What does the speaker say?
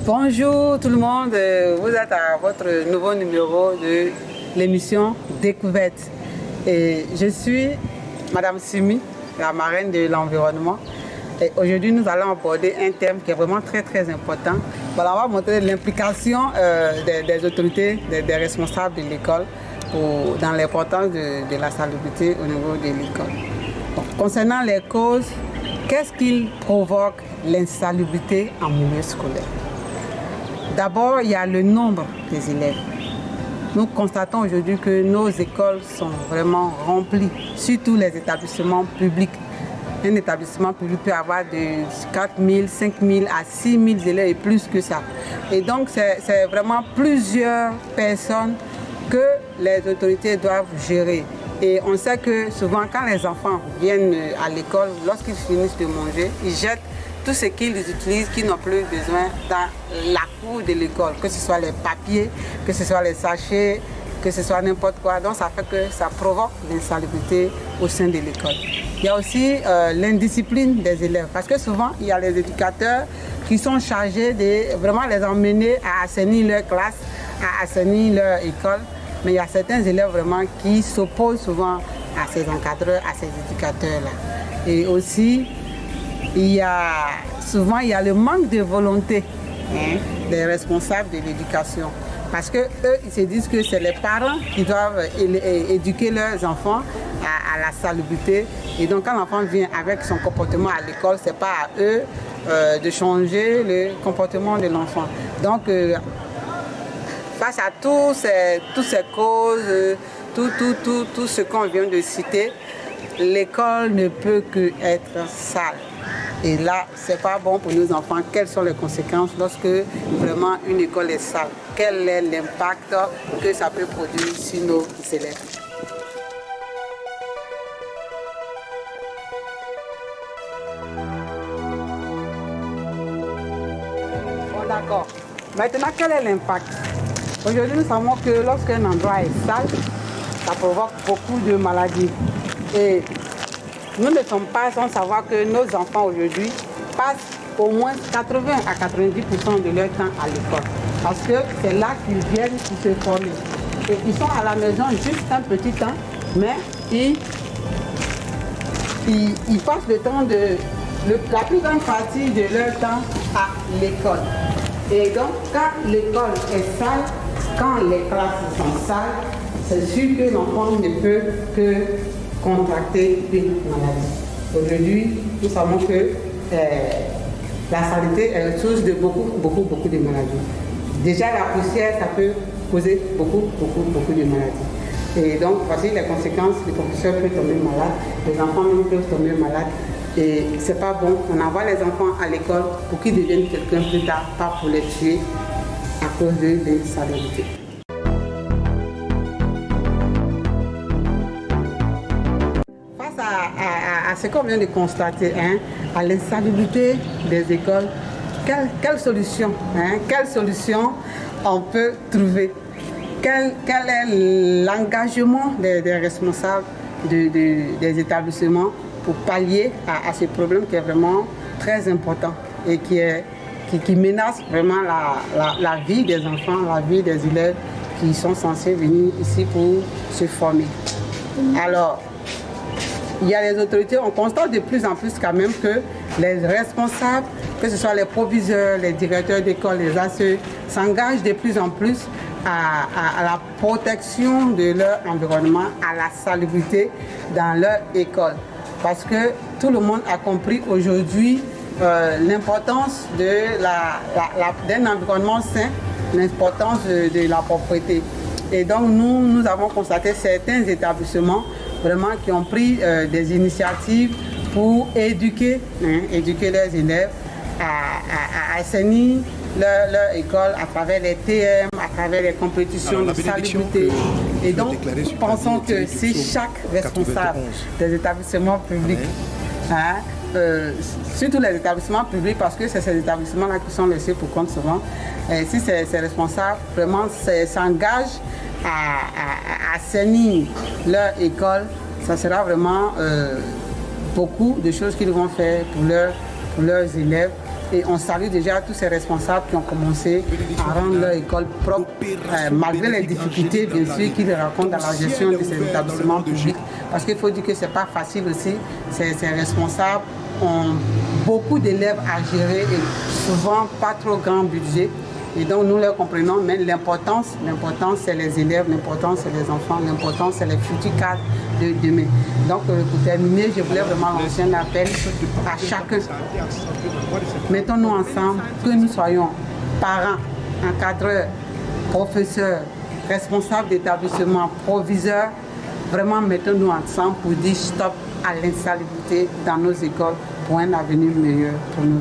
Bonjour tout le monde, vous êtes à votre nouveau numéro de l'émission Découverte. Et je suis Madame Simi, la marraine de l'environnement. Et aujourd'hui, nous allons aborder un thème qui est vraiment très important. Voilà, on va montrer l'implication des autorités, des responsables de l'école dans l'importance de la salubrité au niveau de l'école. Bon, concernant les causes, qu'est-ce qui provoque l'insalubrité en milieu scolaire? D'abord, il y a le nombre des élèves. Nous constatons aujourd'hui que nos écoles sont vraiment remplies, surtout les établissements publics. Un établissement public peut avoir de 4 000, 5 000 à 6 000 élèves et plus que ça. Et donc, c'est vraiment plusieurs personnes que les autorités doivent gérer. Et on sait que souvent, quand les enfants viennent à l'école, lorsqu'ils finissent de manger, ils jettent tout ce qu'ils utilisent, qu'ils n'ont plus besoin dans la cour de l'école, que ce soit les papiers, que ce soit les sachets, que ce soit n'importe quoi. Donc ça fait que ça provoque l'insalubrité au sein de l'école. Il y a aussi l'indiscipline des élèves, parce que souvent il y a les éducateurs qui sont chargés de vraiment les emmener à assainir leur classe, à assainir leur école. Mais il y a certains élèves vraiment qui s'opposent souvent à ces encadreurs, à ces éducateurs-là. Et aussi, souvent il y a le manque de volonté des responsables de l'éducation. Parce qu'eux, ils se disent que c'est les parents qui doivent éduquer leurs enfants à la salubrité. Et donc quand l'enfant vient avec son comportement à l'école, ce n'est pas à eux de changer le comportement de l'enfant. Donc face à toutes ces causes, tout ce qu'on vient de citer, l'école ne peut qu'être sale. Et là, ce n'est pas bon pour nos enfants. Quelles sont les conséquences lorsque vraiment une école est sale? Quel est l'impact que ça peut produire sur nos élèves? Bon, d'accord. Maintenant, quel est l'impact? Aujourd'hui, nous savons que lorsqu'un endroit est sale, ça provoque beaucoup de maladies. Et nous ne sommes pas sans savoir que nos enfants aujourd'hui passent au moins 80 à 90% de leur temps à l'école. Parce que c'est là qu'ils viennent se former. Et ils sont à la maison juste un petit temps, mais ils passent le temps la plus grande partie de leur temps à l'école. Et donc, quand l'école est sale, quand les classes sont sales, c'est sûr que l'enfant ne peut que contracter une maladie. Aujourd'hui, nous savons que la saleté est source de beaucoup de maladies. Déjà, la poussière, ça peut causer beaucoup de maladies. Et donc, voici les conséquences. Les professeurs peuvent tomber malades, les enfants même peuvent tomber malades. Et c'est pas bon. On envoie les enfants à l'école pour qu'ils deviennent quelqu'un plus tard, pas pour les tuer à cause de l'insalubrité. À ce qu'on vient de constater, à l'insalubrité des écoles, quelle solution on peut trouver? Quel est l'engagement des responsables des établissements pour pallier à ce problème qui est vraiment très important et qui menace vraiment la vie des enfants, la vie des élèves qui sont censés venir ici pour se former. Alors, il y a les autorités, on constate de plus en plus quand même que les responsables, que ce soit les proviseurs, les directeurs d'école, les ACE, s'engagent de plus en plus à la protection de leur environnement, à la salubrité dans leur école. Parce que tout le monde a compris aujourd'hui l'importance d'un environnement sain, l'importance de la propreté. Et donc nous avons constaté certains établissements vraiment qui ont pris des initiatives pour éduquer leurs élèves à assainir leur école à travers les TM, à travers les compétitions de salubrité. Et donc, nous pensons que si chaque responsable des établissements publics, surtout les établissements publics, parce que c'est ces établissements-là qui sont laissés pour compte souvent, si ces responsables vraiment s'engagent à assainir leur école, ça sera vraiment beaucoup de choses qu'ils vont faire pour leurs élèves Et on salue déjà tous ces responsables qui ont commencé à rendre leur école propre, malgré les difficultés, bien sûr, qu'ils rencontrent dans la gestion de ces établissements publics. Parce qu'il faut dire que ce n'est pas facile aussi. Ces responsables ont beaucoup d'élèves à gérer et souvent pas trop grand budget. Et donc nous leur comprenons, mais l'importance c'est les élèves, l'importance c'est les enfants, l'importance c'est les futurs cadres de demain. Donc pour terminer, je voulais vraiment lancer un appel à chacun. Mettons-nous ensemble, que nous soyons parents, encadreurs, professeurs, responsables d'établissement, proviseurs, vraiment mettons-nous ensemble pour dire stop à l'insalubrité dans nos écoles pour un avenir meilleur pour nous.